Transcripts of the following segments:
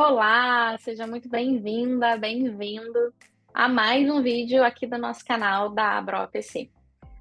Olá, seja muito bem-vinda, bem-vindo a mais um vídeo aqui do nosso canal da ABROAPC.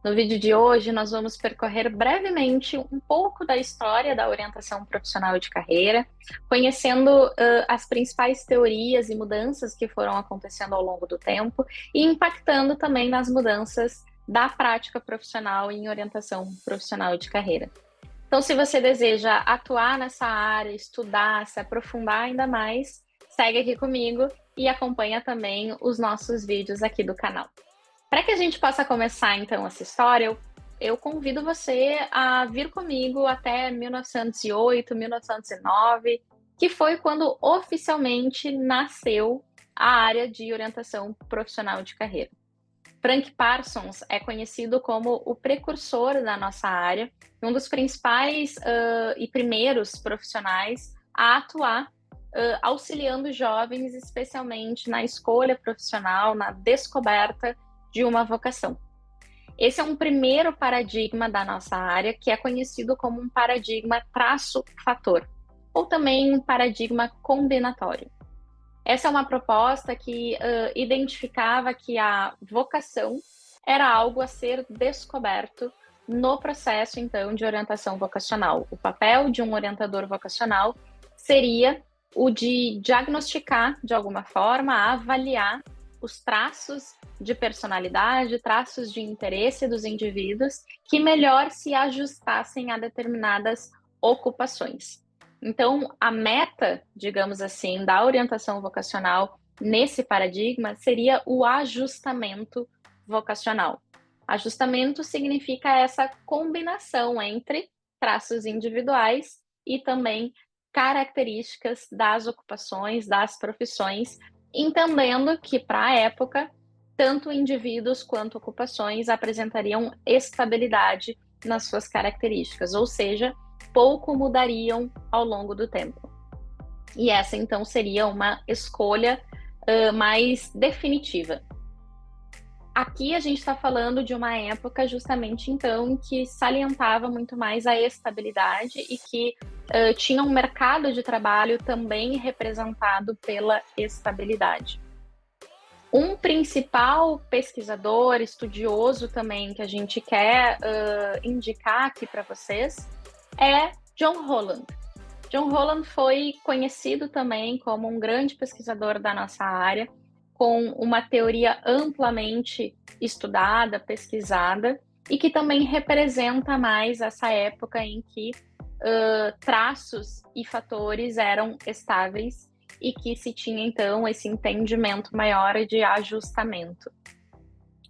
No vídeo de hoje, nós vamos percorrer brevemente um pouco da história da orientação profissional de carreira, conhecendo as principais teorias e mudanças que foram acontecendo ao longo do tempo e impactando também nas mudanças da prática profissional em orientação profissional de carreira. Então, se você deseja atuar nessa área, estudar, se aprofundar ainda mais, segue aqui comigo e acompanha também os nossos vídeos aqui do canal. Para que a gente possa começar então essa história, eu convido você a vir comigo até 1908, 1909, que foi quando oficialmente nasceu a área de orientação profissional de carreira. Frank Parsons é conhecido como o precursor da nossa área, um dos principais e primeiros profissionais a atuar auxiliando jovens, especialmente na escolha profissional, na descoberta de uma vocação. Esse é um primeiro paradigma da nossa área, que é conhecido como um paradigma traço-fator, ou também um paradigma combinatório. Essa é uma proposta que identificava que a vocação era algo a ser descoberto no processo, então, de orientação vocacional. O papel de um orientador vocacional seria o de diagnosticar, de alguma forma, avaliar os traços de personalidade, traços de interesse dos indivíduos que melhor se ajustassem a determinadas ocupações. Então, a meta, digamos assim, da orientação vocacional nesse paradigma seria o ajustamento vocacional. Ajustamento significa essa combinação entre traços individuais e também características das ocupações, das profissões, entendendo que, para a época, tanto indivíduos quanto ocupações apresentariam estabilidade nas suas características, ou seja, pouco mudariam ao longo do tempo. E essa, então, seria uma escolha mais definitiva. Aqui a gente está falando de uma época justamente, então, em que salientava muito mais a estabilidade e que tinha um mercado de trabalho também representado pela estabilidade. Um principal pesquisador, estudioso também, que a gente quer indicar aqui para vocês, é John Holland. John Holland foi conhecido também como um grande pesquisador da nossa área, com uma teoria amplamente estudada, pesquisada, e que também representa mais essa época em que traços e fatores eram estáveis e que se tinha, então, esse entendimento maior de ajustamento.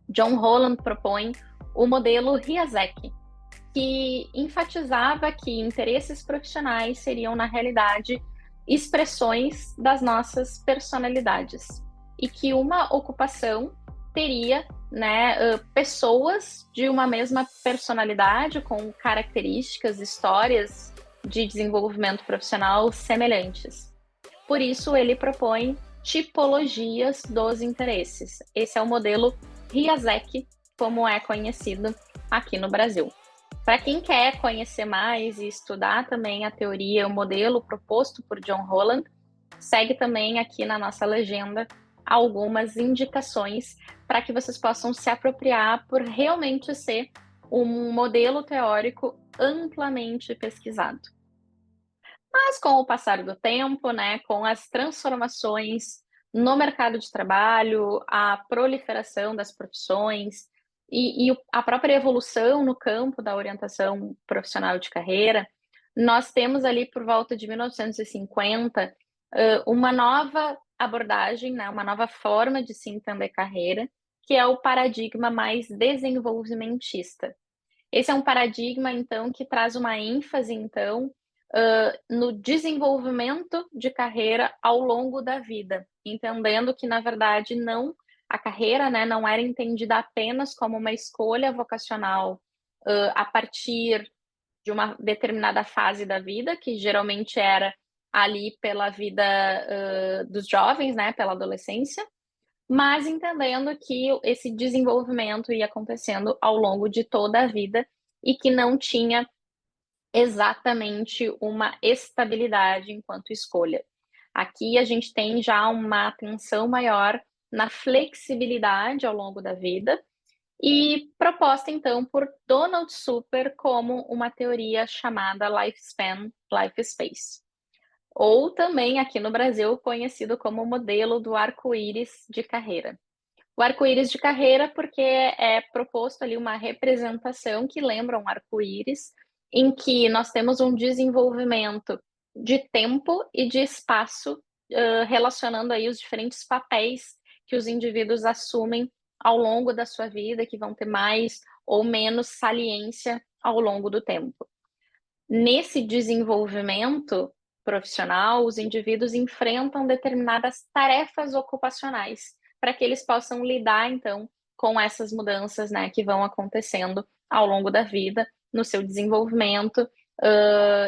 John Holland propõe o modelo Hyazek, que enfatizava que interesses profissionais seriam, na realidade, expressões das nossas personalidades e que uma ocupação teria pessoas de uma mesma personalidade, com características, histórias de desenvolvimento profissional semelhantes. Por isso, ele propõe tipologias dos interesses. Esse é o modelo Hyazek, como é conhecido aqui no Brasil. Para quem quer conhecer mais e estudar também a teoria, o modelo proposto por John Holland, segue também aqui na nossa legenda algumas indicações para que vocês possam se apropriar por realmente ser um modelo teórico amplamente pesquisado. Mas com o passar do tempo, com as transformações no mercado de trabalho, a proliferação das profissões e a própria evolução no campo da orientação profissional de carreira, nós temos ali por volta de 1950 uma nova abordagem, uma nova forma de se entender carreira, que é o paradigma mais desenvolvimentista. Esse é um paradigma, então, que traz uma ênfase, então, no desenvolvimento de carreira ao longo da vida, entendendo que, na verdade, a carreira não era entendida apenas como uma escolha vocacional a partir de uma determinada fase da vida, que geralmente era ali pela vida dos jovens, pela adolescência, mas entendendo que esse desenvolvimento ia acontecendo ao longo de toda a vida e que não tinha exatamente uma estabilidade enquanto escolha. Aqui a gente tem já uma atenção maior na flexibilidade ao longo da vida e proposta então por Donald Super como uma teoria chamada Lifespan Life Space, ou também aqui no Brasil conhecido como o modelo do arco-íris de carreira. O arco-íris de carreira porque é proposto ali uma representação que lembra um arco-íris, em que nós temos um desenvolvimento de tempo e de espaço, relacionando aí os diferentes papéis que os indivíduos assumem ao longo da sua vida, que vão ter mais ou menos saliência ao longo do tempo. Nesse desenvolvimento profissional, os indivíduos enfrentam determinadas tarefas ocupacionais para que eles possam lidar, então, com essas mudanças, né, que vão acontecendo ao longo da vida, no seu desenvolvimento,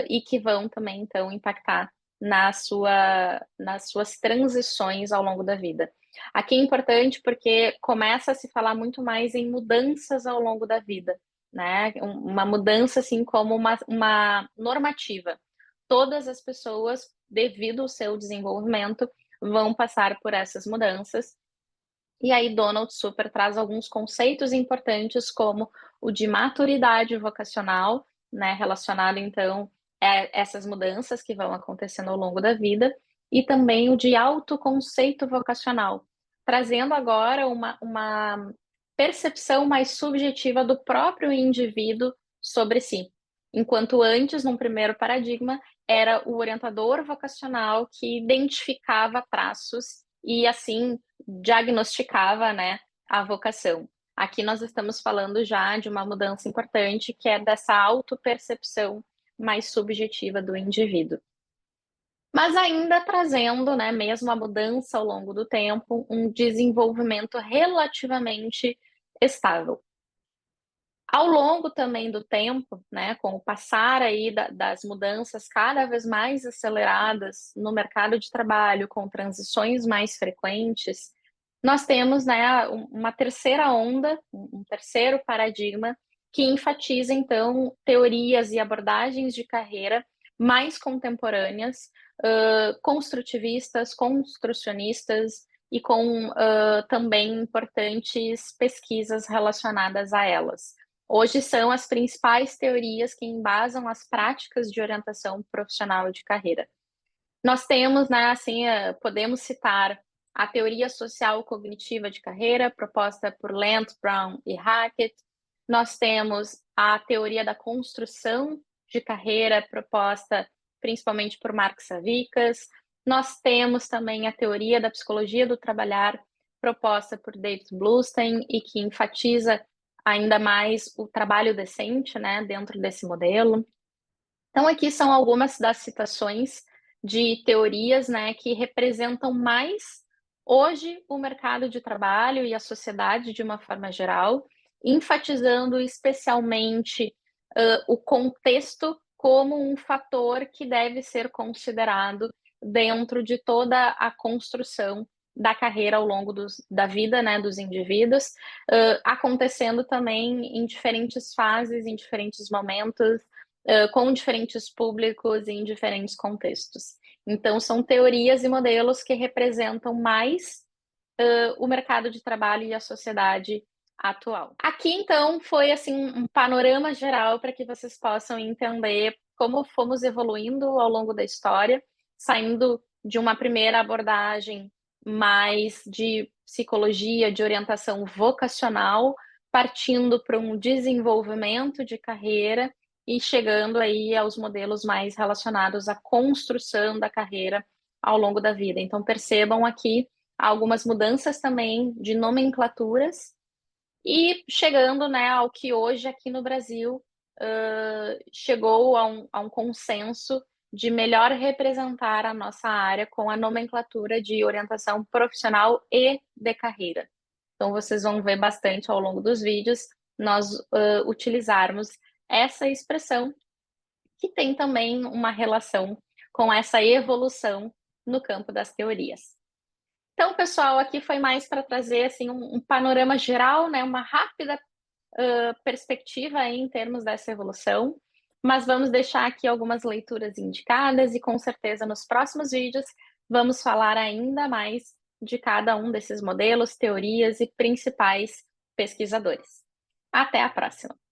e que vão também, então, impactar nas suas transições ao longo da vida. Aqui é importante porque começa a se falar muito mais em mudanças ao longo da vida, né? Uma mudança assim como uma normativa. Todas as pessoas, devido ao seu desenvolvimento, vão passar por essas mudanças. E aí Donald Super traz alguns conceitos importantes, como o de maturidade vocacional, né, relacionado então a essas mudanças que vão acontecendo ao longo da vida, e também o de autoconceito vocacional, trazendo agora uma percepção mais subjetiva do próprio indivíduo sobre si. Enquanto antes, num primeiro paradigma, era o orientador vocacional que identificava traços e assim diagnosticava, né, a vocação. Aqui nós estamos falando já de uma mudança importante, que é dessa autopercepção mais subjetiva do indivíduo. Mas ainda trazendo, né, mesmo a mudança ao longo do tempo, um desenvolvimento relativamente estável. Ao longo também do tempo, né, com o passar aí das mudanças cada vez mais aceleradas no mercado de trabalho, com transições mais frequentes, nós temos, né, uma terceira onda, um terceiro paradigma que enfatiza então teorias e abordagens de carreira mais contemporâneas, construtivistas, construcionistas e com também importantes pesquisas relacionadas a elas. Hoje são as principais teorias que embasam as práticas de orientação profissional e de carreira. Nós temos, né, assim, podemos citar a teoria social cognitiva de carreira, proposta por Lent, Brown e Hackett. Nós temos a teoria da construção de carreira, proposta principalmente por Mark Savickas. Nós temos também a teoria da psicologia do trabalhar, proposta por David Bluestein, e que enfatiza ainda mais o trabalho decente, né, dentro desse modelo. Então, aqui são algumas das citações de teorias, né, que representam mais hoje o mercado de trabalho e a sociedade de uma forma geral, enfatizando especialmente o contexto como um fator que deve ser considerado dentro de toda a construção da carreira ao longo da vida, né, dos indivíduos, acontecendo também em diferentes fases, em diferentes momentos, com diferentes públicos e em diferentes contextos. Então, são teorias e modelos que representam mais o mercado de trabalho e a sociedade atual. Aqui, então, foi assim um panorama geral para que vocês possam entender como fomos evoluindo ao longo da história, saindo de uma primeira abordagem mais de psicologia, de orientação vocacional, partindo para um desenvolvimento de carreira e chegando aí aos modelos mais relacionados à construção da carreira ao longo da vida. Então, percebam aqui algumas mudanças também de nomenclaturas e chegando, né, ao que hoje aqui no Brasil chegou a um consenso de melhor representar a nossa área com a nomenclatura de orientação profissional e de carreira. Então, vocês vão ver bastante ao longo dos vídeos nós utilizarmos essa expressão, que tem também uma relação com essa evolução no campo das teorias. Então, pessoal, aqui foi mais para trazer assim, um panorama geral, né, uma rápida perspectiva aí em termos dessa evolução, mas vamos deixar aqui algumas leituras indicadas e com certeza nos próximos vídeos vamos falar ainda mais de cada um desses modelos, teorias e principais pesquisadores. Até a próxima!